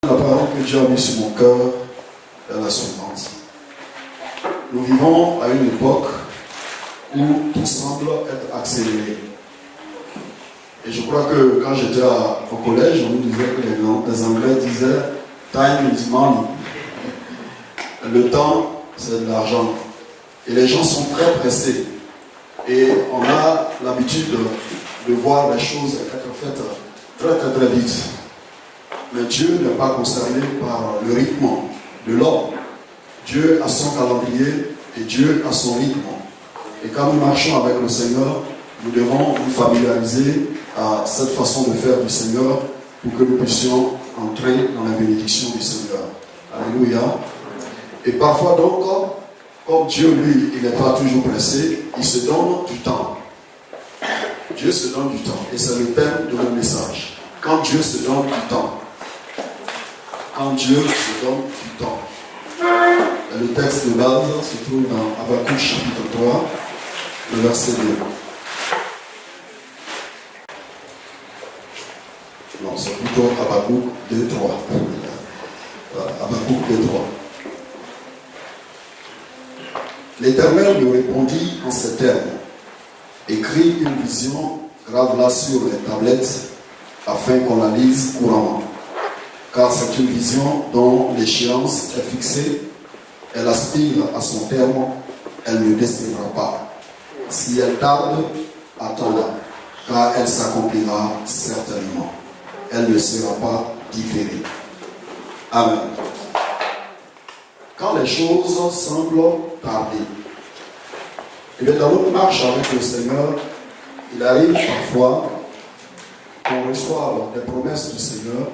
La parole que Dieu a mise sur mon cœur est la suivante. Nous vivons à une époque où tout semble être accéléré. Et je crois que quand j'étais au collège, on nous disait que les Anglais disaient time is money. Le temps, c'est de l'argent. Et les gens sont très pressés. Et on a l'habitude de voir les choses être faites très très très vite. Mais Dieu n'est pas concerné par le rythme de l'homme. Dieu a son calendrier et Dieu a son rythme. Et quand nous marchons avec le Seigneur, nous devons nous familiariser à cette façon de faire du Seigneur pour que nous puissions entrer dans la bénédiction du Seigneur. Alléluia. Et parfois donc, comme Dieu lui, il n'est pas toujours pressé, il se donne du temps. Dieu se donne du temps. Et c'est le thème de mon message. Quand Dieu se donne du temps. Quand Dieu se donne du temps. Et le texte de base se trouve dans Habakkuk chapitre 3, le verset 2. Non, c'est plutôt Habakkuk 2, 3. Habakkuk 2, 3. L'Éternel me répondit en ces termes. Écris une vision, grave-la sur les tablettes, afin qu'on la lise couramment. Car c'est une vision dont l'échéance est fixée, elle aspire à son terme, elle ne désespérera pas. Si elle tarde, attends-la, car elle s'accomplira certainement. Elle ne sera pas différée. Amen. Quand les choses semblent tarder, et bien dans notre marche avec le Seigneur, il arrive parfois qu'on reçoive des promesses du Seigneur,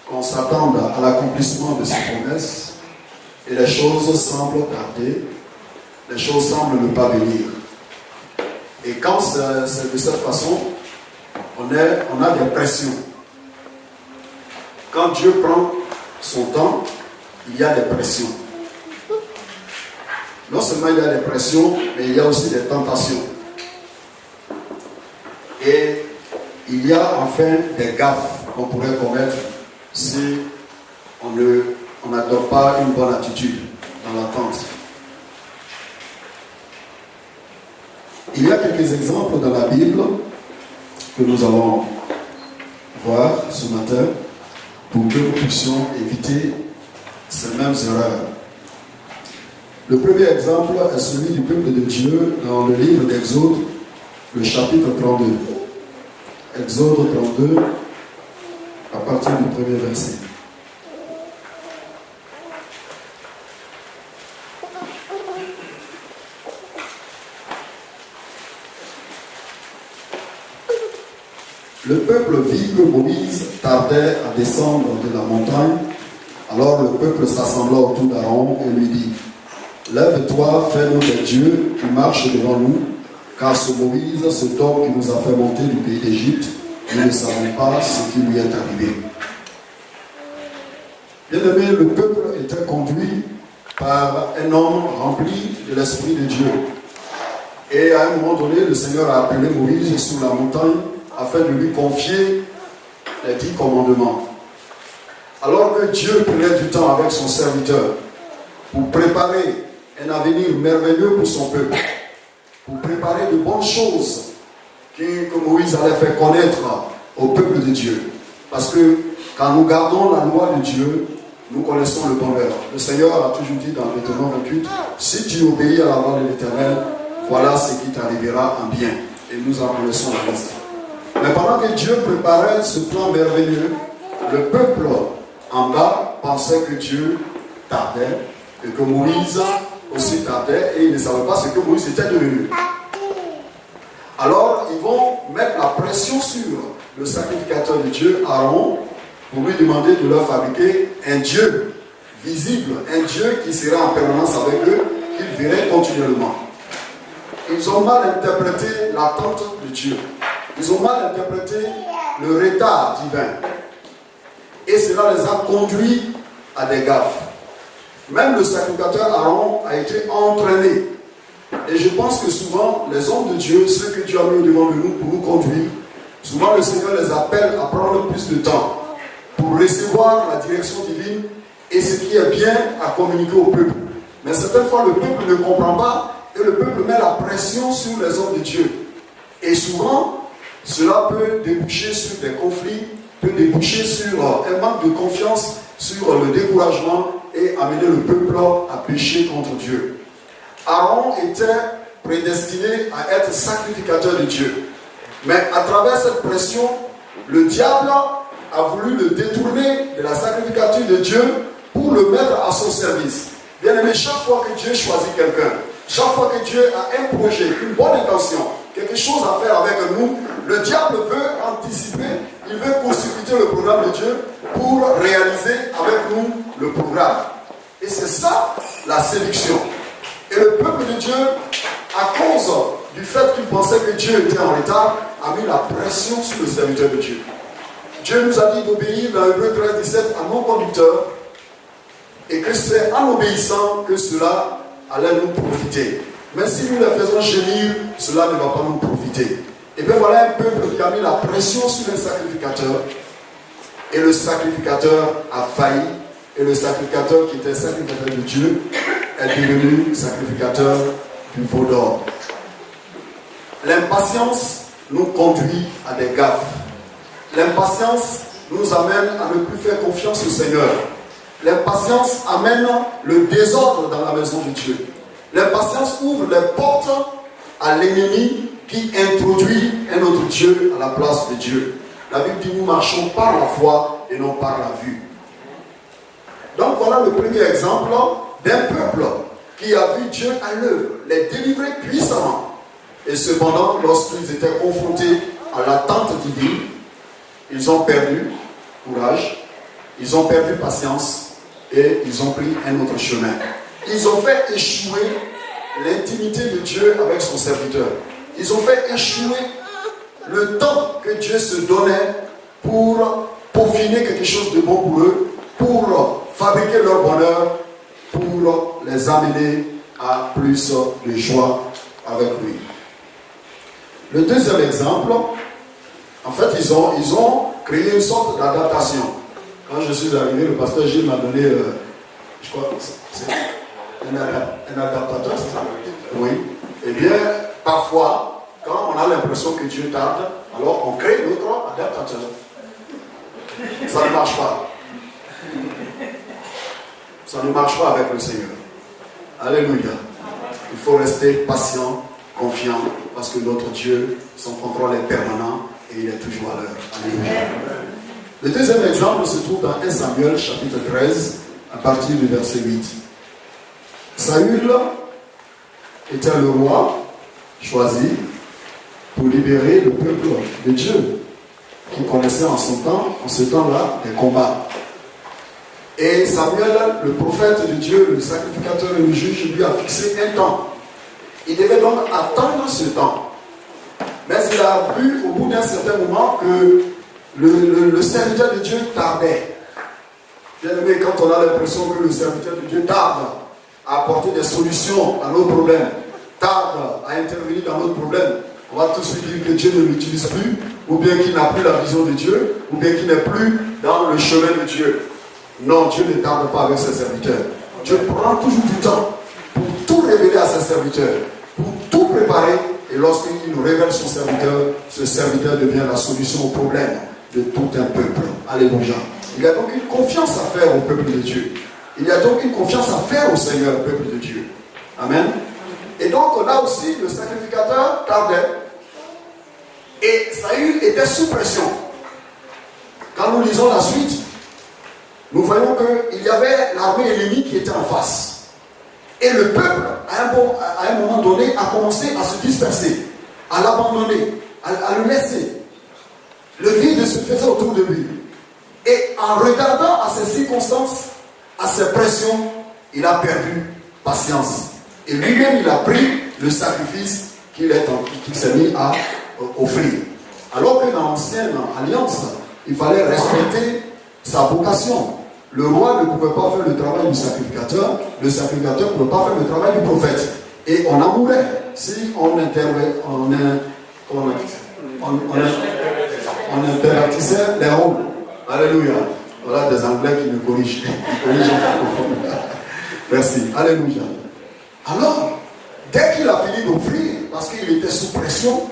qu'on s'attende à l'accomplissement de ces promesses, et les choses semblent tarder, les choses semblent ne pas venir. Et quand c'est de cette façon, on a des pressions. Quand Dieu prend son temps, il y a des pressions. Non seulement il y a des pressions, mais il y a aussi des tentations. Et il y a enfin des gaffes qu'on pourrait commettre si on n'adopte pas une bonne attitude dans l'attente. Il y a quelques exemples dans la Bible que nous allons voir ce matin pour que nous puissions éviter ces mêmes erreurs. Le premier exemple est celui du peuple de Dieu dans le livre d'Exode, le chapitre 32. Exode 32, à partir du premier verset. Le peuple vit que Moïse tardait à descendre de la montagne. Alors le peuple s'assembla autour d'Aaron et lui dit: Lève-toi, fais-nous des dieux qui marchent devant nous, car ce Moïse, cet homme qui nous a fait monter du pays d'Égypte, nous ne savons pas ce qui lui est arrivé. Bien-aimé, le peuple était conduit par un homme rempli de l'Esprit de Dieu. Et à un moment donné, le Seigneur a appelé Moïse sur la montagne afin de lui confier les 10 commandements. Alors que Dieu prenait du temps avec son serviteur pour préparer un avenir merveilleux pour son peuple, pour préparer de bonnes choses que Moïse allait faire connaître au peuple de Dieu. Parce que quand nous gardons la loi de Dieu, nous connaissons le bonheur. Le Seigneur a toujours dit dans Deutéronome 28, si tu obéis à la voix de l'Éternel, voilà ce qui t'arrivera en bien. Et nous en connaissons la liste. Mais pendant que Dieu préparait ce plan merveilleux, le peuple en bas pensait que Dieu tardait et que Moïse aussi tardait et ils ne savaient pas ce que Moïse était devenu. Alors ils vont mettre la pression sur le sacrificateur de Dieu, Aaron, pour lui demander de leur fabriquer un Dieu visible, un Dieu qui sera en permanence avec eux, qu'ils verraient continuellement. Ils ont mal interprété l'attente de Dieu. Ils ont mal interprété le retard divin. Et cela les a conduits à des gaffes. Même le sacrificateur Aaron a été entraîné. Et je pense que souvent, les hommes de Dieu, ceux que Dieu a mis devant de nous pour nous conduire, souvent le Seigneur les appelle à prendre plus de temps. pour recevoir la direction divine et ce qui est bien à communiquer au peuple. Mais certaines fois, le peuple ne comprend pas et le peuple met la pression sur les hommes de Dieu. Et souvent, cela peut déboucher sur des conflits, peut déboucher sur un manque de confiance, sur le découragement et amener le peuple à pécher contre Dieu. Aaron était prédestiné à être sacrificateur de Dieu. Mais à travers cette pression, le diable a voulu le détourner de la sacrificature de Dieu pour le mettre à son service. Bien aimé, chaque fois que Dieu choisit quelqu'un, chaque fois que Dieu a un projet, une bonne intention, quelque chose à faire avec nous, le diable veut anticiper, il veut consulter le programme de Dieu pour réaliser avec nous le programme. Et c'est ça la séduction. Et le peuple de Dieu, à cause du fait qu'il pensait que Dieu était en retard, a mis la pression sur le serviteur de Dieu. Dieu nous a dit d'obéir dans Hébreux 13-17 à nos conducteurs et que c'est en obéissant que cela allait nous profiter. Mais si nous les faisons gémir, cela ne va pas nous profiter. Et bien voilà un peuple qui a mis la pression sur le sacrificateur et le sacrificateur a failli et le sacrificateur qui était sacrificateur de Dieu est devenu sacrificateur du veau d'or. L'impatience nous conduit à des gaffes. L'impatience nous amène à ne plus faire confiance au Seigneur. L'impatience amène le désordre dans la maison de Dieu. L'impatience ouvre les portes à l'ennemi qui introduit un autre Dieu à la place de Dieu. La Bible dit nous marchons par la foi et non par la vue. Donc voilà le premier exemple d'un peuple qui a vu Dieu à l'œuvre, les délivrer puissamment. Et cependant, lorsqu'ils étaient confrontés à l'attente divine, ils ont perdu courage, ils ont perdu patience et ils ont pris un autre chemin. Ils ont fait échouer l'intimité de Dieu avec son serviteur. Ils ont fait échouer le temps que Dieu se donnait pour peaufiner quelque chose de bon pour eux, pour fabriquer leur bonheur, pour les amener à plus de joie avec lui. Le deuxième exemple, en fait, ils ont créé une sorte d'adaptation. Quand je suis arrivé, le pasteur Gilles m'a donné, je crois, c'est un adaptateur, c'est ça? Oui. Eh bien, parfois, quand on a l'impression que Dieu tarde, alors on crée notre adaptateur. Ça ne marche pas. Ça ne marche pas avec le Seigneur. Alléluia. Il faut rester patient, confiant, parce que notre Dieu, son contrôle est permanent et il est toujours à l'heure. Alléluia. Le deuxième exemple se trouve dans 1 Samuel chapitre 13, à partir du verset 8. Saül était le roi choisi pour libérer le peuple de Dieu, qui connaissait en ce temps-là, des combats. Et Samuel, le prophète de Dieu, le sacrificateur et le juge, lui a fixé un temps. Il devait donc attendre ce temps. Mais il a vu au bout d'un certain moment que le serviteur de Dieu tardait. Bien aimé, quand on a l'impression que le serviteur de Dieu tarde à apporter des solutions à nos problèmes, tarde à intervenir dans notre problème, on va tout de suite dire que Dieu ne l'utilise plus, ou bien qu'il n'a plus la vision de Dieu, ou bien qu'il n'est plus dans le chemin de Dieu. Non, Dieu ne tarde pas avec ses serviteurs. Dieu prend toujours du temps pour tout révéler à ses serviteurs, pour tout préparer, et lorsqu'il nous révèle son serviteur, ce serviteur devient la solution au problème de tout un peuple. Alléluia. Il y a donc une confiance à faire au peuple de Dieu. Il y a donc une confiance à faire au Seigneur, au peuple de Dieu. Amen. Et donc là aussi, le sacrificateur tardait. Et Saül était sous pression. Quand nous lisons la suite, nous voyons qu'il y avait l'armée ennemie qui était en face. Et le peuple, à un moment donné, a commencé à se disperser, à l'abandonner, à le laisser. Le vide se faisait autour de lui. Et en regardant à ces circonstances, à ces pressions, il a perdu patience. Et lui-même, il a pris le sacrifice qu'il s'est mis à offrir. Alors que dans l'ancienne alliance, il fallait respecter sa vocation. Le roi ne pouvait pas faire le travail du sacrificateur, le sacrificateur ne pouvait pas faire le travail du prophète. Et on en mourait si on intervertissait les rôles. Alléluia. Voilà des Anglais qui me corrigent. Merci. Alléluia. Alors, dès qu'il a fini d'offrir, parce qu'il était sous pression,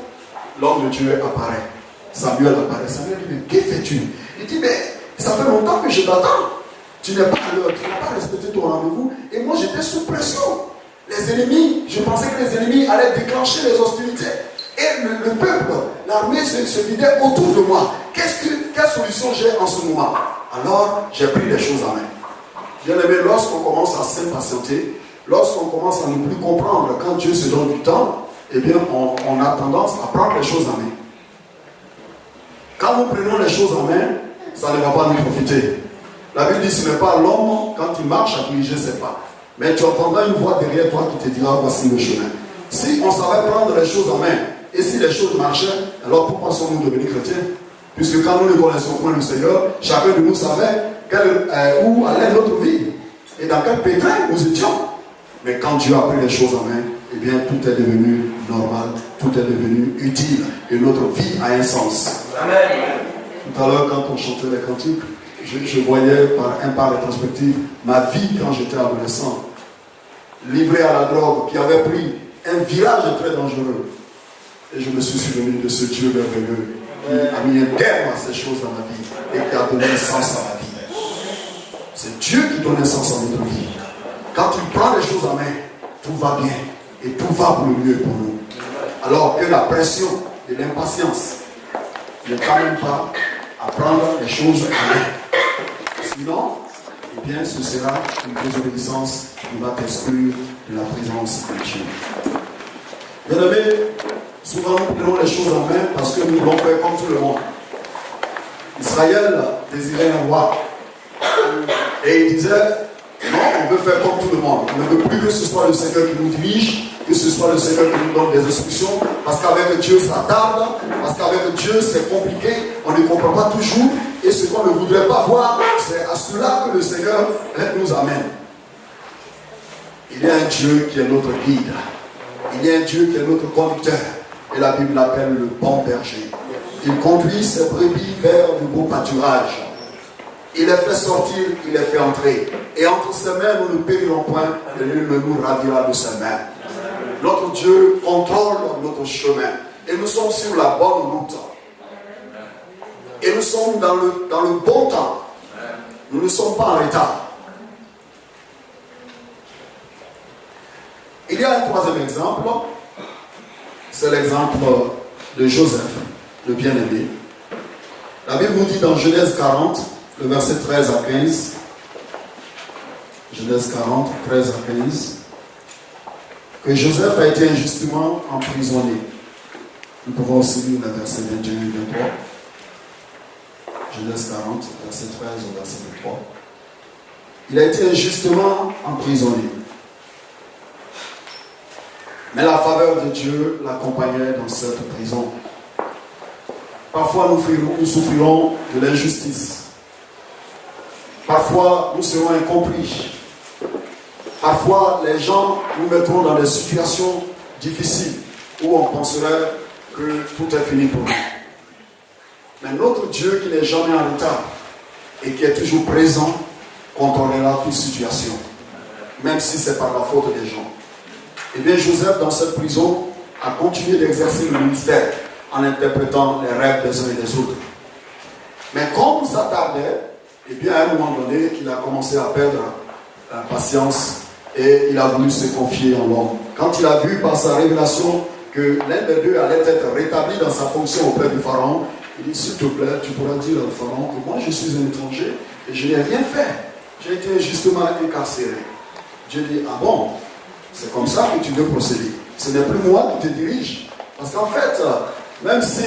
l'homme de Dieu apparaît. Samuel apparaît. Samuel dit, mais que fais-tu? Il dit, mais ça fait longtemps que je t'attends. Tu n'es pas à l'heure, tu n'as pas respecté ton rendez-vous. Et moi, j'étais sous pression. Les ennemis, je pensais que les ennemis allaient déclencher les hostilités. Et le peuple, l'armée se vidait autour de moi. Quelle solution j'ai en ce moment? Alors, j'ai pris les choses en main. Bien aimé, lorsqu'on commence à s'impatienter, lorsqu'on commence à ne plus comprendre quand Dieu se donne du temps, eh bien, on a tendance à prendre les choses en main. Quand nous prenons les choses en main, ça ne va pas nous profiter. La Bible dit, ce n'est pas l'homme, quand il marche, à diriger ses pas. Mais tu entendras une voix derrière toi qui te dira, voici le chemin. Si on savait prendre les choses en main, et si les choses marchaient, alors pourquoi sommes-nous devenus chrétiens? Puisque quand nous ne connaissons point le Seigneur, chacun de nous savait où allait notre vie et dans quel pétrin nous étions. Mais quand Dieu a pris les choses en main, eh bien tout est devenu normal, tout est devenu utile et notre vie a un sens. Amen. Tout à l'heure, quand on chantait les cantiques, je voyais par rétrospective ma vie quand j'étais adolescent, livré à la drogue, qui avait pris un virage très dangereux. Et je me suis souvenu de ce Dieu merveilleux qui a mis un terme à ces choses dans ma vie et qui a donné un sens à ma vie. C'est Dieu qui donne un sens à notre vie. Quand il prend les choses en main, tout va bien et tout va pour le mieux pour nous. Alors que la pression et l'impatience ne t'amènent pas à prendre les choses en main. Sinon, eh bien, ce sera une désobéissance qui va t'exclure de la présence de Dieu. Bien aimé, souvent nous prenons les choses en main parce que nous voulons faire comme tout le monde. Israël désirait un roi. Et il disait, non, on veut faire comme tout le monde. On ne veut plus que ce soit le Seigneur qui nous dirige, que ce soit le Seigneur qui nous donne des instructions, parce qu'avec Dieu ça tarde, parce qu'avec Dieu c'est compliqué, on ne comprend pas toujours, et ce qu'on ne voudrait pas voir, c'est à cela que le Seigneur nous amène. Il y a un Dieu qui est notre guide, il y a un Dieu qui est notre conducteur, et la Bible l'appelle le bon berger. Il conduit ses brebis vers du beau pâturage. Il les fait sortir, il les fait entrer. Et entre ses mains, nous ne périrons point, et nul ne nous ravira de ses mains. Notre Dieu contrôle notre chemin. Et nous sommes sur la bonne route. Et nous sommes dans le bon temps. Nous ne sommes pas en retard. Il y a un troisième exemple. C'est l'exemple de Joseph, le bien-aimé. La Bible nous dit dans Genèse 40, le verset 13 à 15. Genèse 40, 13 à 15. Que Joseph a été injustement emprisonné. Nous pouvons aussi lire le verset 21 et 23. Genèse 40, verset 13 au verset 23. Il a été injustement emprisonné. Mais la faveur de Dieu l'accompagnait dans cette prison. Parfois nous souffrirons de l'injustice. Parfois nous serons incompris. Parfois les gens nous mettront dans des situations difficiles où on penserait que tout est fini pour nous. Mais notre Dieu qui n'est jamais en retard et qui est toujours présent contrôlera toute situation, même si c'est par la faute des gens. Et bien Joseph dans cette prison a continué d'exercer le ministère en interprétant les rêves des uns et des autres. Mais comme ça tardait, et bien à un moment donné, il a commencé à perdre la patience et il a voulu se confier en l'homme. Quand il a vu par sa révélation que l'un des deux allait être rétabli dans sa fonction auprès du pharaon, il dit, s'il te plaît, tu pourras dire au pharaon que moi je suis un étranger et je n'ai rien fait. J'ai été injustement incarcéré. Dieu dit, ah bon, c'est comme ça que tu veux procéder. Ce n'est plus moi qui te dirige. Parce qu'en fait, même si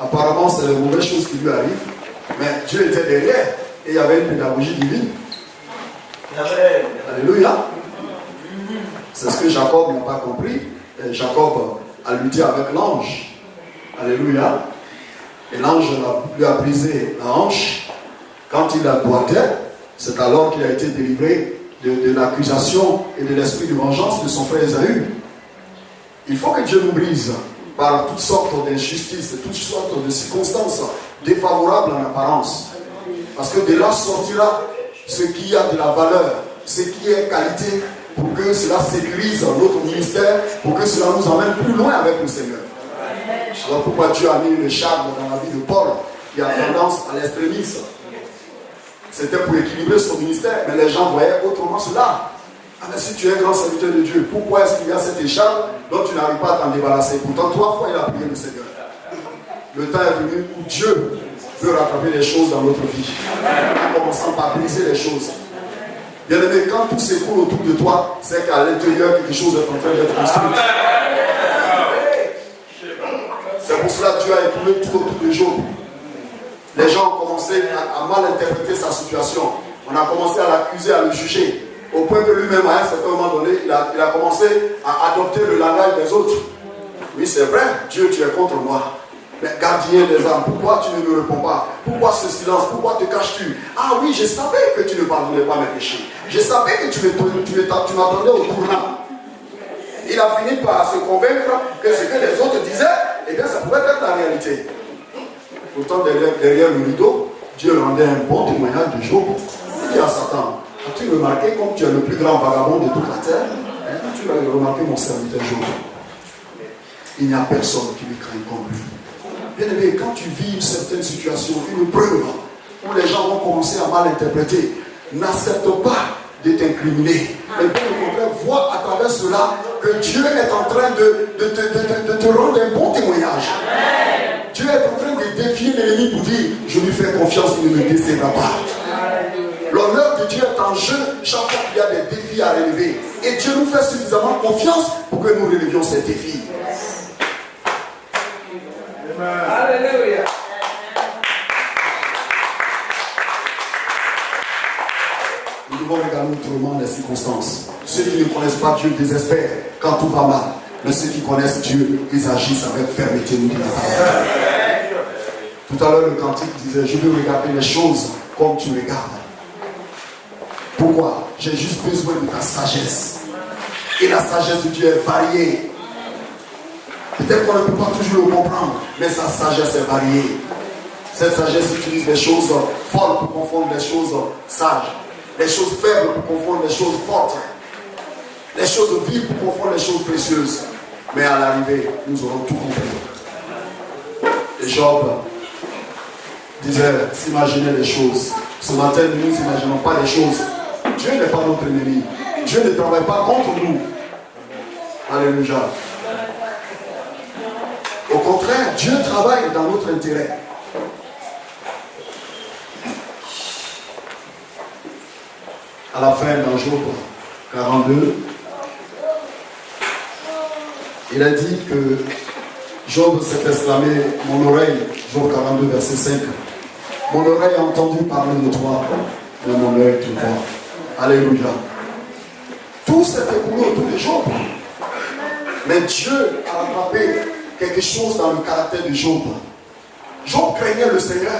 apparemment c'est les mauvaises choses qui lui arrivent, mais Dieu était derrière et il y avait une pédagogie divine. Alléluia. C'est ce que Jacob n'a pas compris. Et Jacob a lutté avec l'ange. Alléluia. Et l'ange lui a brisé la hanche. Quand il la boitait, c'est alors qu'il a été délivré de l'accusation et de l'esprit de vengeance de son frère Ésaü. Il faut que Dieu nous brise par toutes sortes d'injustices, toutes sortes de circonstances défavorables en apparence. Parce que de là sortira ce qui a de la valeur, ce qui est qualité, pour que cela sécurise notre ministère, pour que cela nous emmène plus loin avec le Seigneur. Alors pourquoi Dieu a mis le charme dans la vie de Paul, qui a tendance à l'extrémisme? C'était pour équilibrer son ministère, mais les gens voyaient autrement cela. Ah, mais si tu es un grand serviteur de Dieu, pourquoi est-ce qu'il y a cette écharpe dont tu n'arrives pas à t'en débarrasser? Pourtant, 3 fois il a prié le Seigneur. Le temps est venu où Dieu veut rattraper les choses dans notre vie, en commençant par briser les choses. Bien aimé, quand tout s'écoule autour de toi, c'est qu'à l'intérieur, quelque chose est en train d'être construit. C'est pour cela que Dieu a écoulé tout autour de Job. Les gens ont commencé à mal interpréter sa situation. On a commencé à l'accuser, à le juger. Au point que lui-même, à un certain moment donné, il a commencé à adopter le langage des autres. Oui, c'est vrai, Dieu, tu es contre moi. Mais gardien des âmes, pourquoi tu ne me réponds pas? Pourquoi ce silence? Pourquoi te caches-tu? Ah oui, je savais que tu ne pardonnais pas mes péchés. Je savais que tu m'attendais au tournant. Il a fini par se convaincre que ce que les autres disaient, eh bien, ça pouvait être la réalité. Pourtant, derrière le rideau, Dieu rendait un bon témoignage de Job. Il dit à Satan, as-tu remarqué comme tu es le plus grand vagabond de toute la terre? Tu as remarqué mon serviteur Job. Il n'y a personne qui lui craint comme lui. Bien aimé, quand tu vis une certaine situation, une preuve, où les gens vont commencer à mal interpréter, n'accepte pas de t'incriminer. Mais bien au contraire, vois à travers cela que Dieu est en train de te rendre un bon témoignage. Dieu est en train de défier l'ennemi pour dire, je lui fais confiance, il ne me décevra pas. L'honneur de Dieu est en jeu chaque fois qu'il y a des défis à relever. Et Dieu nous fait suffisamment confiance pour que nous relevions ces défis. Alléluia. Nous devons regarder autrement les circonstances. Ceux qui ne connaissent pas Dieu désespèrent quand tout va mal. Mais ceux qui connaissent Dieu, ils agissent avec fermeté. Nous dit la parole. Tout à l'heure, le cantique disait, je veux regarder les choses comme tu regardes. Pourquoi? J'ai juste besoin de ta sagesse. Et la sagesse de Dieu est variée. Peut-être qu'on ne peut pas toujours le comprendre, mais sa sagesse est variée. Cette sagesse utilise des choses folles pour confondre des choses sages, les choses faibles pour confondre des choses fortes, les choses vives pour confondre les choses précieuses. Mais à l'arrivée, nous aurons tout compris. Et Job disait, s'imaginer les choses. Ce matin, nous n'imaginons pas les choses. Dieu n'est pas notre ennemi. Dieu ne travaille pas contre nous. Alléluia. Au contraire, Dieu travaille dans notre intérêt. À la fin, dans Job 42, il a dit que Job s'est exclamé, mon oreille, Job 42, verset 5, mon oreille a entendu parler de toi, mais mon œil te voit. Alléluia. Tout s'est écoulé autour de Job. Mais Dieu a rattrapé quelque chose dans le caractère de Job. Job craignait le Seigneur,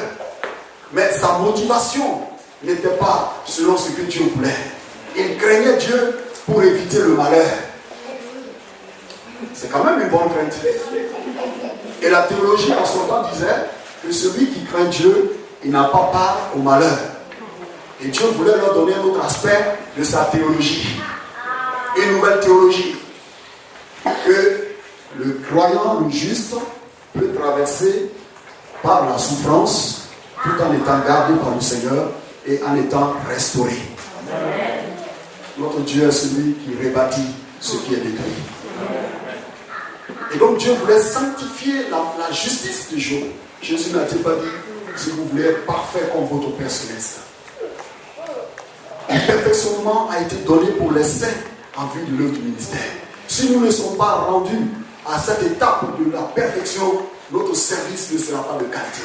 mais sa motivation n'était pas selon ce que Dieu voulait. Il craignait Dieu pour éviter le malheur. C'est quand même une bonne crainte. Et la théologie en son temps disait que celui qui craint Dieu, il n'a pas part au malheur. Et Dieu voulait leur donner un autre aspect de sa théologie. Une nouvelle théologie. Que le croyant, le juste, peut traverser par la souffrance tout en étant gardé par le Seigneur et en étant restauré. Notre Dieu est celui qui rebâtit ce qui est détruit. Et donc Dieu voulait sanctifier la justice de Job. Jésus n'a-t-il pas dit, si vous voulez être parfait comme votre Père céleste. Le perfectionnement a été donné pour les saints en vue de l'œuvre du ministère. Si nous ne sommes pas rendus à cette étape de la perfection, notre service ne sera pas de qualité.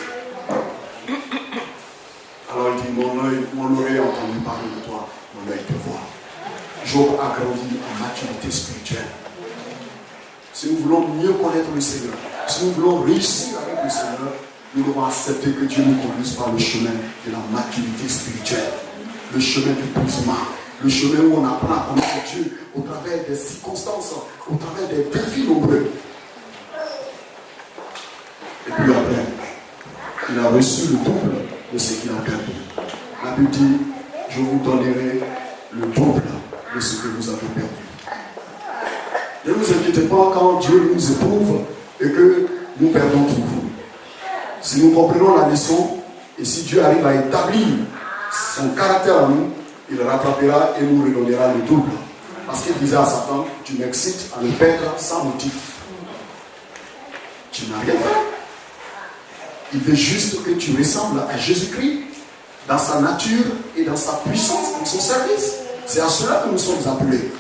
Alors il dit, mon oreille a entendu parler de toi, mon œil te voit. Job a grandi en maturité spirituelle. Si nous voulons mieux connaître le Seigneur, si nous voulons réussir avec le Seigneur, nous devons accepter que Dieu nous conduise par le chemin de la maturité spirituelle, le chemin du épuisement, le chemin où on apprend à connaître Dieu au travers des circonstances, au travers des défis nombreux. Et puis après, il a reçu le double de ce qu'il a perdu. peut dire, je vous donnerai le double de ce que vous avez perdu. Ne vous inquiétez pas quand Dieu nous éprouve et que nous perdons tout. Si nous comprenons la leçon et si Dieu arrive à établir son caractère en nous, il rattrapera et nous redonnera le double. Parce qu'il disait à Satan, tu m'excites à me perdre sans motif. Tu n'as rien fait. Il veut juste que tu ressembles à Jésus-Christ dans sa nature et dans sa puissance, dans son service. C'est à cela que nous sommes appelés.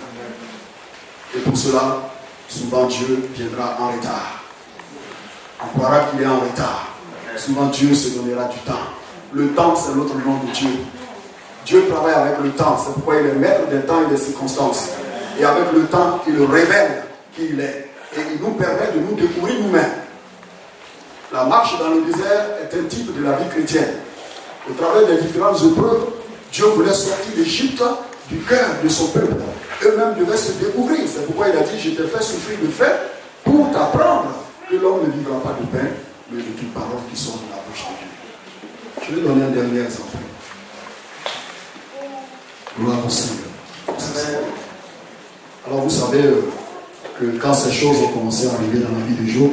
Et pour cela, souvent Dieu viendra en retard. On croira qu'il est en retard. Souvent Dieu se donnera du temps. Le temps, c'est l'autre nom de Dieu. Dieu travaille avec le temps. C'est pourquoi il est maître des temps et des circonstances. Et avec le temps, il révèle qui il est. Et il nous permet de nous découvrir nous-mêmes. La marche dans le désert est un type de la vie chrétienne. Au travers des différentes épreuves, Dieu voulait sortir d'Égypte du cœur de son peuple. Eux-mêmes devaient se découvrir. C'est pourquoi il a dit, je t'ai fait souffrir de faim pour t'apprendre que l'homme ne vivra pas de pain, mais de toutes paroles qui sont de la bouche de Dieu. Je vais donner un dernier exemple. Gloire au Seigneur. Alors vous savez que quand ces choses ont commencé à arriver dans la vie de Job,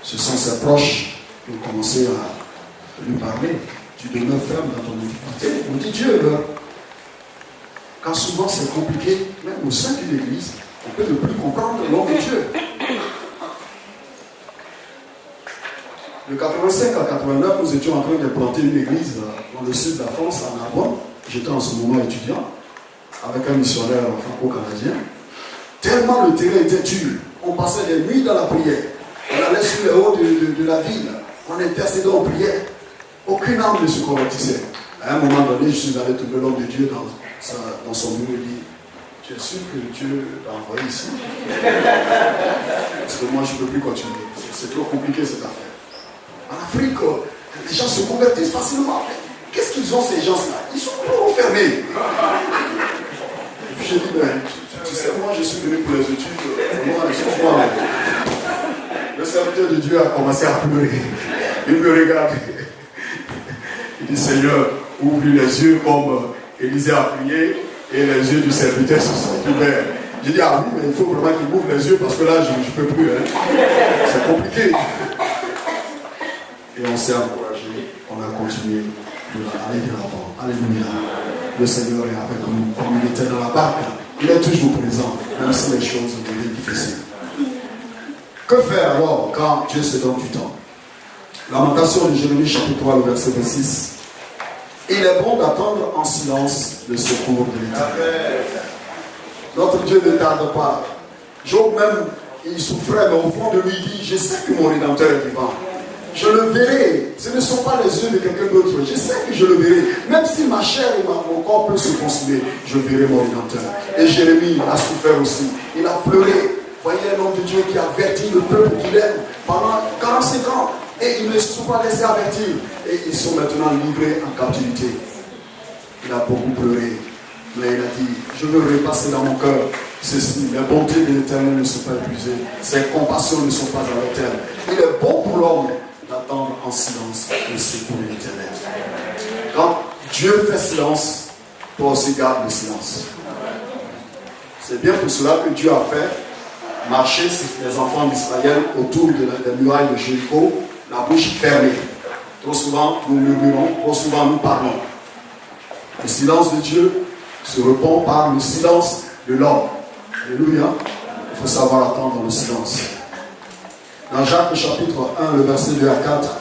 ce sont ses proches qui ont commencé à lui parler. Tu demeures ferme dans ton difficulté. On dit Dieu, quand souvent c'est compliqué, même au sein d'une église, on peut ne plus comprendre l'homme de Dieu. De 85 à 89, nous étions en train de planter une église dans le sud de la France, à Narbonne. J'étais en ce moment étudiant, avec un missionnaire franco-canadien. Tellement le terrain était dur, on passait les nuits dans la prière. On allait sur les hauts de la ville, on intercédait en prière. Aucune âme ne se convertissait. À un moment donné, je suis allé trouver l'homme de Dieu dans son bureau et dit, tu es sûr que Dieu t'a envoyé ici? Parce que moi, je ne peux plus continuer. C'est trop compliqué cette affaire. En Afrique, les gens se convertissent facilement. Qu'est-ce qu'ils ont ces gens-là? Ils sont trop fermés. Et puis j'ai dit, ben, tu sais, moi je suis venu pour les études. Moi, excuse-moi. Le serviteur de Dieu a commencé à pleurer. Il me regarde. Il dit, Seigneur, ouvre les yeux comme Élisée a prié et les yeux du serviteur se sont ouverts. J'ai dit, ah oui, mais il faut vraiment qu'il m'ouvre les yeux parce que là, je ne peux plus. Hein. C'est compliqué. Et on s'est encouragé, on a continué d'aller de l'avant. Alléluia. Le Seigneur est avec nous. Comme il était dans la barque, il est toujours présent, même si les choses deviennent difficiles. Que faire alors quand Dieu se donne du temps? Lamentation de Jérémie chapitre 3, le verset 26. Il est bon d'attendre en silence le secours de l'Éternel. Notre Dieu ne tarde pas. Job même, il souffrait, mais au fond de lui, il dit, je sais que mon Rédempteur est vivant. Je le verrai. Ce ne sont pas les yeux de quelqu'un d'autre. Je sais que je le verrai. Même si ma chair et mon corps peuvent se consumer, je verrai mon Rédempteur. Et Jérémie a souffert aussi. Il a pleuré. Voyez un homme de Dieu qui a averti le peuple qu'il aime pendant 45 ans. Et ils ne se sont pas laissés avertir. Et ils sont maintenant livrés en captivité. Il a beaucoup pleuré. Mais il a dit, je veux repasser dans mon cœur ceci. Les bontés de l'Éternel ne sont pas épuisées. Ses compassions ne sont pas à l'éternel. Il est bon pour l'homme d'attendre en silence le secours de l'Éternel. Quand Dieu fait silence, toi aussi garde le silence. C'est bien pour cela que Dieu a fait marcher les enfants d'Israël autour de la muraille de Jéricho, la bouche fermée. Trop souvent, nous murmurons, trop souvent, nous parlons. Le silence de Dieu se répond par le silence de l'homme. Alléluia. Il faut savoir attendre le silence. Dans Jacques chapitre 1, le verset 2 à 4,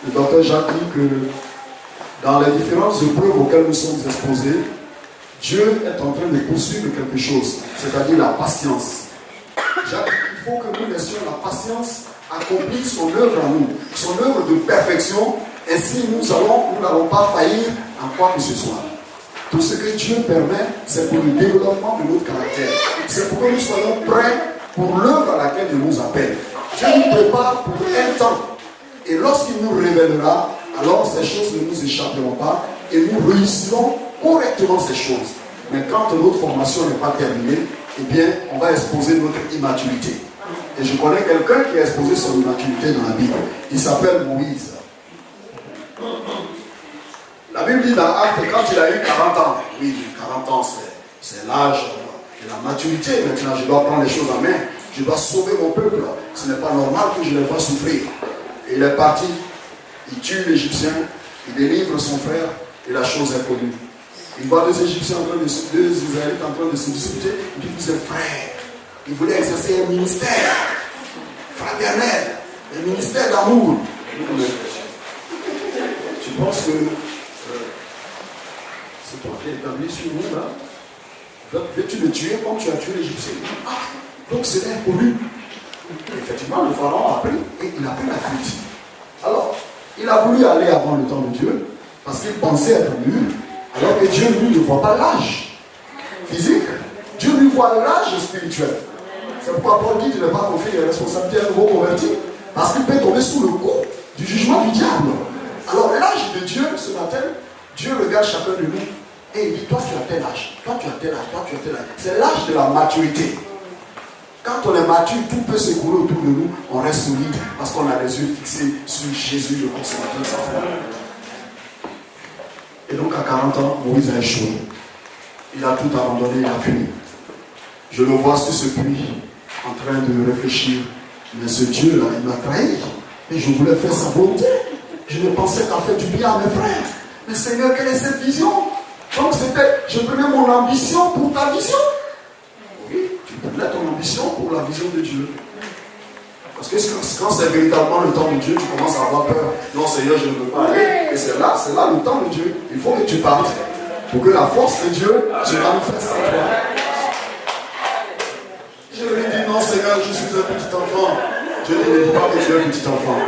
le docteur Jacques dit que dans les différentes épreuves auxquelles nous sommes exposés, Dieu est en train de poursuivre quelque chose, c'est-à-dire la patience. Jacques dit qu'il faut que nous laissions la patience accomplir son œuvre en nous, son œuvre de perfection, ainsi nous n'allons pas faillir en quoi que ce soit. Tout ce que Dieu permet, c'est pour le développement de notre caractère. C'est pour que nous soyons prêts pour l'œuvre à laquelle il nous appelle. Dieu nous prépare pour un temps. Et lorsqu'il nous révélera, alors ces choses ne nous échapperont pas et nous réussirons correctement ces choses. Mais quand notre formation n'est pas terminée, eh bien, on va exposer notre immaturité. Et je connais quelqu'un qui a exposé son immaturité dans la Bible. Il s'appelle Moïse. La Bible dit dans Actes, quand il a eu 40 ans, oui, 40 ans, c'est l'âge de la maturité. Maintenant, je dois prendre les choses en main. Je dois sauver mon peuple. Ce n'est pas normal que je les vois souffrir. Et il est parti, il tue l'Égyptien, il délivre son frère, et la chose est connue. Il voit deux Égyptiens deux Israélites en train de se disputer. Il dit, vous êtes frères. Il voulait exercer un ministère fraternel, un ministère d'amour. Tu penses que c'est toi qui es établi sur nous là? Veux-tu le tuer comme tu as tué l'Égyptien? Donc c'est inconnu. Effectivement, le pharaon a pris et il a pris la fuite. Alors, il a voulu aller avant le temps de Dieu parce qu'il pensait être mûr, alors que Dieu, lui, ne voit pas l'âge physique. Dieu lui voit l'âge spirituel. C'est pourquoi Paul dit qu'il ne pas confier les responsabilités à un nouveau converti, parce qu'il peut tomber sous le coup du jugement du diable. Alors, l'âge de Dieu, ce matin, Dieu regarde chacun de nous et il dit, toi tu as tel âge, toi tu as tel âge, toi tu as tel âge. C'est l'âge de la maturité. Quand on est mature, tout peut s'écouler autour de nous, on reste solide parce qu'on a les yeux fixés sur Jésus, le consommateur de sa foi. Et donc à 40 ans, Moïse a échoué. Il a tout abandonné, il a fui. Je le vois sur ce puits, en train de réfléchir. Mais ce Dieu-là, il m'a trahi. Et je voulais faire sa volonté. Je ne pensais qu'à faire du bien à mes frères. Mais Seigneur, quelle est cette vision? Donc je prenais mon ambition pour ta vision. Oui, tu prenais ton ambition pour la vision de Dieu. Parce que quand c'est véritablement le temps de Dieu, tu commences à avoir peur. Non Seigneur, je ne veux pas aller. Et c'est là le temps de Dieu. Il faut que tu partes pour que la force de Dieu se manifeste en toi. Je lui dis non Seigneur, je suis un petit enfant. Dieu ne dit pas que tu es un petit enfant.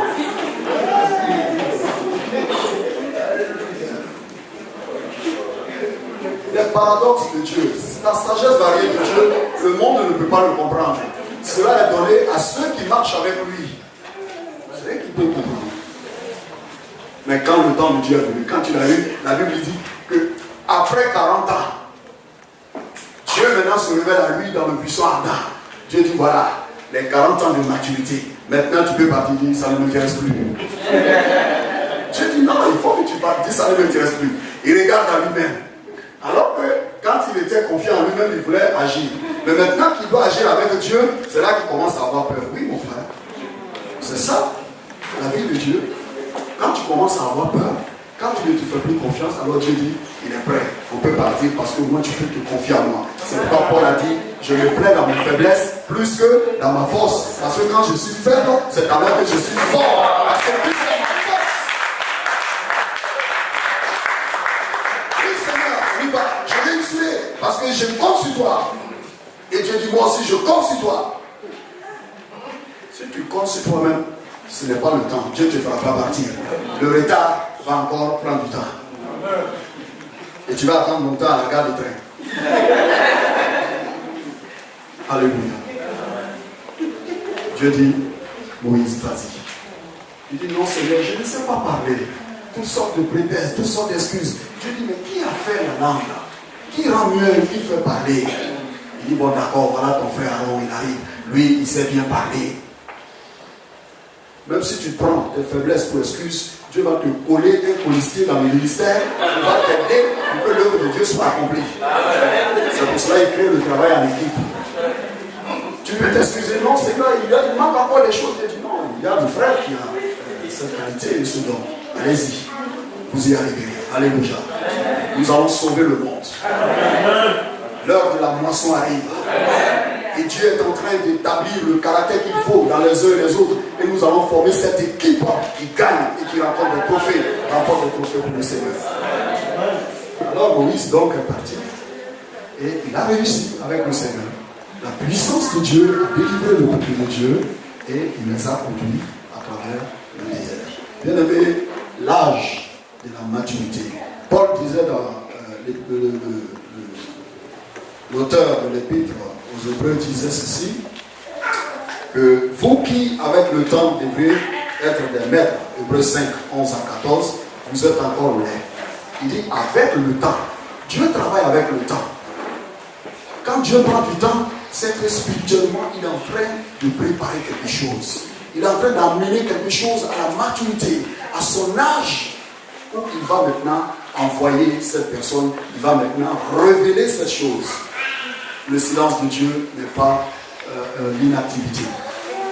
Les paradoxes de Dieu, la sagesse variée de Dieu, le monde ne peut pas le comprendre. Cela est donné à ceux qui marchent avec lui. C'est eux qui peuvent comprendre. Mais quand le temps de Dieu est venu, quand il a eu, la Bible dit que après 40 ans, Dieu maintenant se révèle à lui dans le buisson ardent. Dieu dit voilà, les 40 ans de maturité. Maintenant tu peux partir, dire ça ne m'intéresse plus. Dieu dit non, il faut que tu partes, dire ça ne m'intéresse plus. Il regarde à lui-même. Alors que quand il était confiant en lui-même, il voulait agir. Mais maintenant qu'il doit agir avec Dieu, c'est là qu'il commence à avoir peur. Oui, mon frère. C'est ça, la vie de Dieu. Quand tu commences à avoir peur, quand tu ne te fais plus confiance, alors Dieu dit, il est prêt. On peut partir parce que moi, tu peux te confier en moi. C'est pourquoi Paul a dit, je me plais dans mes faiblesses plus que dans ma force. Parce que quand je suis faible, c'est alors que je suis fort. Parce que plus c'est ma force. Je vais tuer parce que je compte sur toi. Et Dieu dit moi aussi je compte sur toi. Si tu comptes sur toi-même, ce n'est pas le temps. Dieu ne te fera pas partir. Le retard va encore prendre du temps. Et tu vas attendre longtemps à la gare de train. Alléluia. Dieu dit, Moïse, vas-y. Il dit non Seigneur, je ne sais pas parler. Toutes sortes de prétextes, toutes sortes d'excuses. Dieu dit, mais qui a fait la langue là? Qui rend mieux, qui fait parler? Il dit, bon d'accord, voilà ton frère Aaron, il arrive. Lui, il sait bien parler. Même si tu prends tes faiblesses pour excuse, Dieu va te coller un colistier dans le ministère. Il va t'aider pour que l'œuvre de Dieu soit accomplie. C'est pour cela qu'il crée le travail en équipe. Tu peux t'excuser, non, c'est là, il manque encore des choses. Il dit, non, il y a des frères qui ont cette qualité et ce don. Allez-y, vous y arriverez. Alléluia. Nous allons sauver le monde. L'heure de la moisson arrive. Et Dieu est en train d'établir le caractère qu'il faut dans les uns et les autres. Et nous allons former cette équipe qui gagne et qui remporte des trophées. Remporte des trophées pour le Seigneur. Alors Moïse donc est parti. Et il a réussi avec le Seigneur. La puissance de Dieu a délivré le peuple de Dieu. Et il les a conduits à travers le désert. Bien aimé, l'âge de la maturité. Paul disait dans l'auteur de l'épître aux Hébreux disait ceci, que vous qui avec le temps devez être des maîtres, Hébreux 5, 11 à 14, vous êtes encore laids. Il dit avec le temps. Dieu travaille avec le temps. Quand Dieu prend du temps, c'est que spirituellement il est en train de préparer quelque chose. Il est en train d'amener quelque chose à la maturité, à son âge, où il va maintenant envoyer cette personne, il va maintenant révéler cette chose. Le silence de Dieu n'est pas l'inactivité.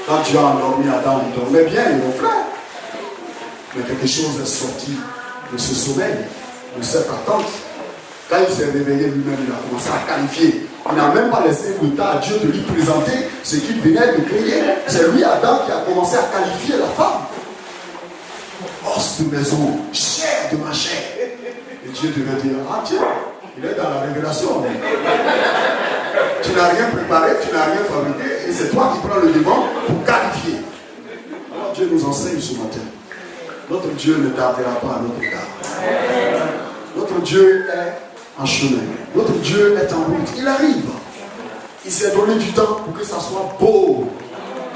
Quand Dieu a endormi Adam, il dormait bien, il ronflait. Mais quelque chose est sorti de ce sommeil, de cette attente. Quand il s'est réveillé lui-même, il a commencé à qualifier. Il n'a même pas laissé le temps à Dieu de lui présenter ce qu'il venait de créer. C'est lui, Adam, qui a commencé à qualifier la femme. Os de mes os, chair de ma chair. Et Dieu devait dire, ah tiens, il est dans la révélation. Tu n'as rien préparé, tu n'as rien fabriqué, et c'est toi qui prends le devant pour qualifier. Alors Dieu nous enseigne ce matin. Notre Dieu ne tardera pas à notre égard. Notre Dieu est en chemin. Notre Dieu est en route. Il arrive. Il s'est donné du temps pour que ça soit beau.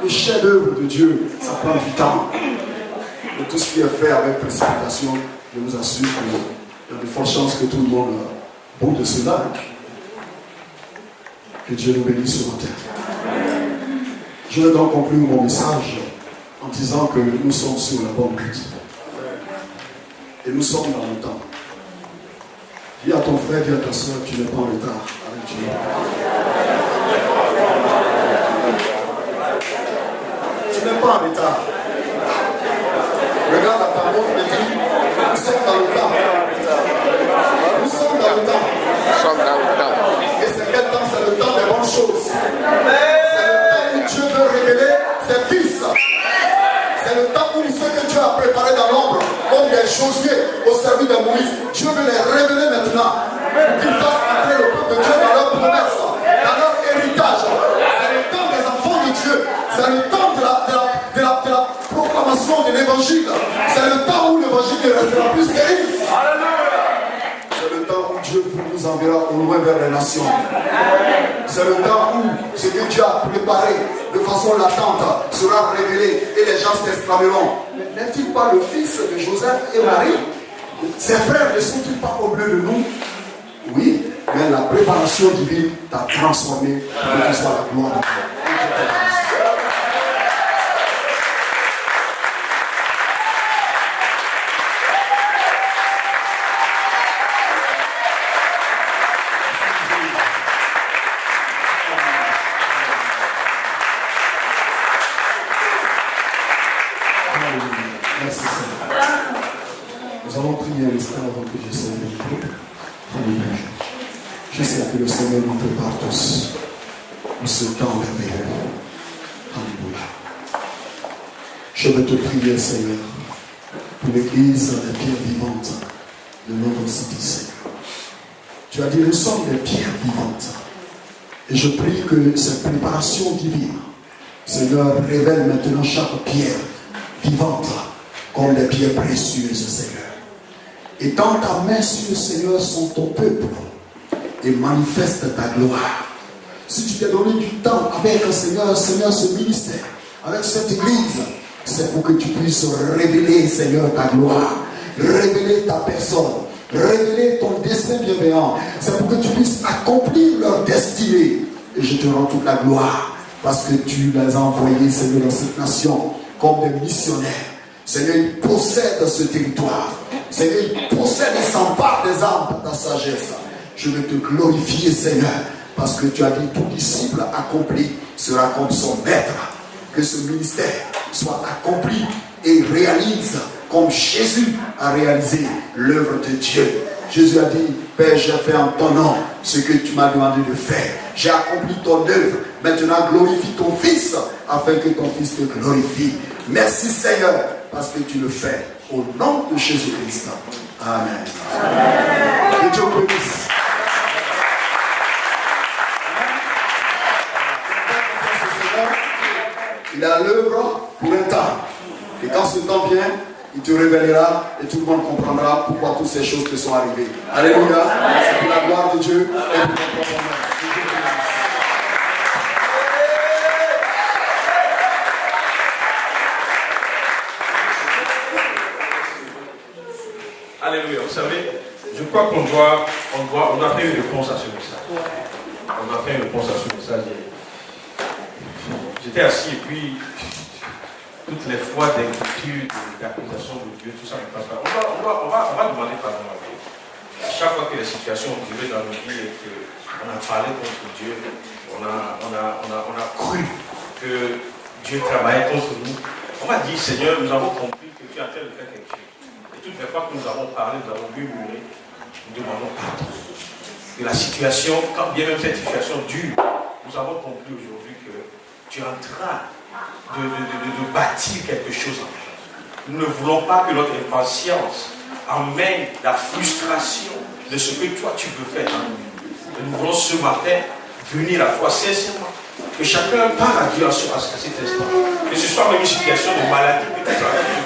Le chef-d'œuvre de Dieu, ça prend du temps. Et tout ce qui est fait avec précipitation, je vous assure qu'il y a de fortes chances que tout le monde bout de cela. Que Dieu nous bénisse ce matin. Je vais donc conclure mon message en disant que nous sommes sur la bonne route. Et nous sommes dans le temps. Dis à ton frère, dis à ta soeur, tu n'es pas en retard avec Dieu. Tu n'es pas en retard. Regarde à ta montre et dis, nous sommes dans le temps. Nous sommes dans le temps. Nous sommes dans le temps. Et c'est quel temps? C'est le temps des bonnes choses. C'est le temps où Dieu veut révéler ses fils. C'est le temps où ce que Dieu a préparé dans l'ombre, comme des chausiers au service de Moïse, Dieu veut les révéler maintenant. Qu'ils fassent entrer le peuple de Dieu dans leur promesse, dans leur héritage. C'est le temps des enfants de Dieu. C'est le temps de la proclamation de l'évangile. C'est le temps où l'évangile ne restera plus stérile. C'est le temps où Dieu nous enverra au loin vers les nations. C'est le temps où ce que Dieu a préparé de façon latente sera révélé et les gens s'exclameront. N'est-il pas le fils de Joseph et Marie? Ses frères ne sont-ils pas au milieu de nous? Oui, mais la préparation divine t'a transformé pour que tu sois la gloire de Dieu. Merci Seigneur. Nous allons prier un instant avant que je serve le micro. Alléluia. Je sais que le Seigneur nous prépare tous pour ce temps merveilleux. Alléluia. Je vais te prier, Seigneur, pour l'église des pierres vivantes de notre cité, Seigneur. Tu as dit, nous sommes des pierres vivantes. Et je prie que cette préparation divine, Seigneur, révèle maintenant chaque pierre vivante comme des pierres précieuses, Seigneur. Et tends ta main sur, Seigneur, sur ton peuple et manifeste ta gloire. Si tu t'es donné du temps avec, Seigneur, ce ministère, avec cette église, c'est pour que tu puisses révéler, Seigneur, ta gloire, révéler ta personne, révéler ton dessein bienveillant. C'est pour que tu puisses accomplir leur destinée. Et je te rends toute la gloire parce que tu les as envoyés, Seigneur, dans cette nation comme des missionnaires. Seigneur, ils possèdent ce territoire. Seigneur, ils possèdent et s'emparent des âmes par ta sagesse. Je veux te glorifier, Seigneur, parce que tu as dit tout disciple accompli sera comme son maître. Que ce ministère soit accompli et réalise comme Jésus a réalisé l'œuvre de Dieu. Jésus a dit, Père, j'ai fait en ton nom ce que tu m'as demandé de faire. J'ai accompli ton œuvre. Maintenant, glorifie ton Fils afin que ton Fils te glorifie. Merci, Seigneur, parce que tu le fais. Au nom de Jésus-Christ. Amen. Amen. Que Dieu vous bénisse. Il a l'œuvre pour un temps. Et quand ce temps vient, il te révélera et tout le monde comprendra pourquoi toutes ces choses te sont arrivées. Alléluia. C'est pour la gloire de Dieu et pour ton propre nom. Alléluia. Vous savez, je crois qu'on doit faire une réponse à ce message. On doit faire une réponse à ce message. J'étais assis et puis toutes les fois d'inquiétude, d'accusation de Dieu, tout ça ne passe pas. On va demander pardon à Dieu. chaque fois que les situations ont duré dans nos vies et qu'on a parlé contre Dieu, on a cru que Dieu travaillait contre nous. On m'a dit, Seigneur, nous avons compris que tu es en train de faire quelque chose. Et toutes les fois que nous avons parlé, nous avons murmuré, nous demandons pardon. De la situation, quand bien même cette situation dure, nous avons compris aujourd'hui que tu es en train de bâtir quelque chose en nous. Nous ne voulons pas que notre impatience emmène la frustration de ce que toi tu veux faire dans nos vies. Et nous voulons ce matin venir à toi sincèrement. Que chacun parle à Dieu à cet instant. Que ce soit même une situation de maladie que tu traverses.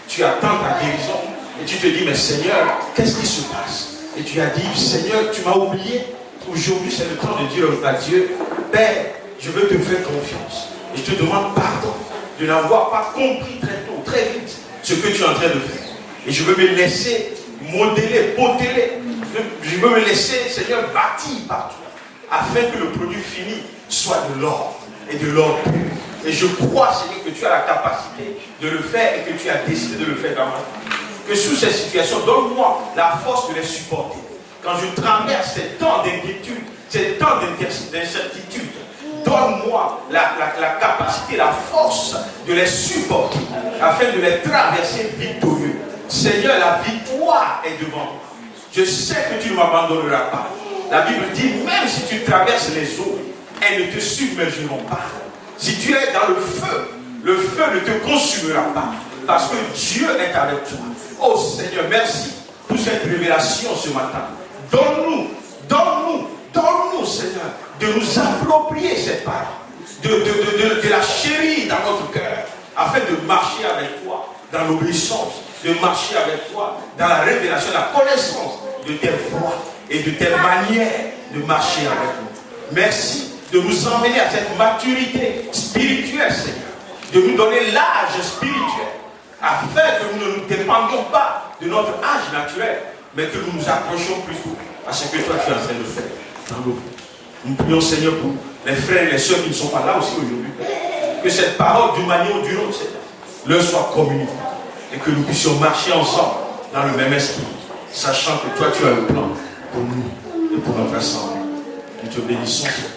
Tu attends ta guérison et tu te dis, mais Seigneur, qu'est-ce qui se passe? Et tu as dit, Seigneur, tu m'as oublié. Aujourd'hui, c'est le temps de dire à Dieu, Père, je veux te faire confiance. Et je te demande pardon de n'avoir pas compris très tôt, très vite, ce que tu es en train de faire. Et je veux me laisser modeler, poteler. Je veux me laisser, Seigneur, bâtir par toi. Afin que le produit fini soit de l'or et de l'or pur. Et je crois, Seigneur, que tu as la capacité de le faire et que tu as décidé de le faire dans ma vie. Que sous ces situations, donne-moi la force de les supporter. Quand je traverse ces temps d'inquiétude, ces temps d'incertitude, donne-moi la capacité, la force de les supporter, afin de les traverser victorieux. Seigneur, la victoire est devant moi. Je sais que tu ne m'abandonneras pas. La Bible dit, même si tu traverses les eaux, elles ne te submergeront pas. Si tu es dans le feu ne te consumera pas. Parce que Dieu est avec toi. Oh Seigneur, merci pour cette révélation ce matin. Donne-nous, Seigneur, de nous approprier cette parole, de la chérir dans notre cœur, afin de marcher avec toi dans l'obéissance, de marcher avec toi dans la révélation, la connaissance de tes voies et de tes manières de marcher avec nous. Merci de nous emmener à cette maturité spirituelle, Seigneur, de nous donner l'âge spirituel, afin que nous ne nous dépendions pas de notre âge naturel, mais que nous nous approchions plutôt à ce que toi tu es en train de faire dans nos vies. Nous prions, Seigneur, pour les frères et les sœurs qui ne sont pas là aussi aujourd'hui, que cette parole d'une manière ou d'une autre, Seigneur, leur soit communiquée et que nous puissions marcher ensemble dans le même esprit, sachant que toi tu as un plan pour nous et pour notre assemblée. Nous te bénissons, Seigneur.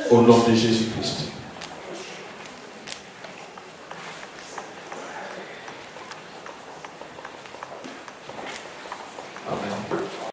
Au nom de Jésus-Christ.